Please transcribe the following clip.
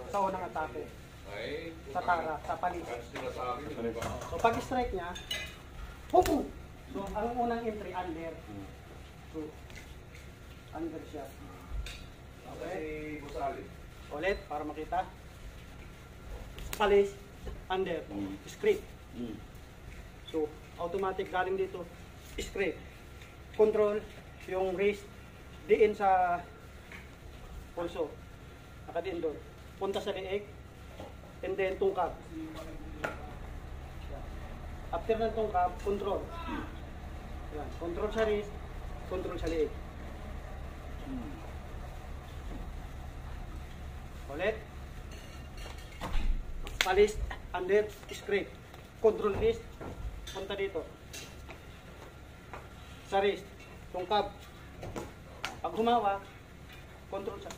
sa unang atake. Ay, Sa tara, sa palis. sila sa akin, di ba? So pag strike niya, boom! So ang unang entry, under. So, under siya. Okay, Busali. Ulit, para makita. Palis, under. Script. So, automatic galing dito. Script. Control, yung wrist, diin sa pulso. Nakadiin doon. Punta sa leeg. And then tungkab. After ng tungkab, control. Yan. Control sa wrist, control sa leeg. Ulit. Palis, under, scrape. Control wrist, punta dito. Sa wrist, tungkab. Pag humawak, control sa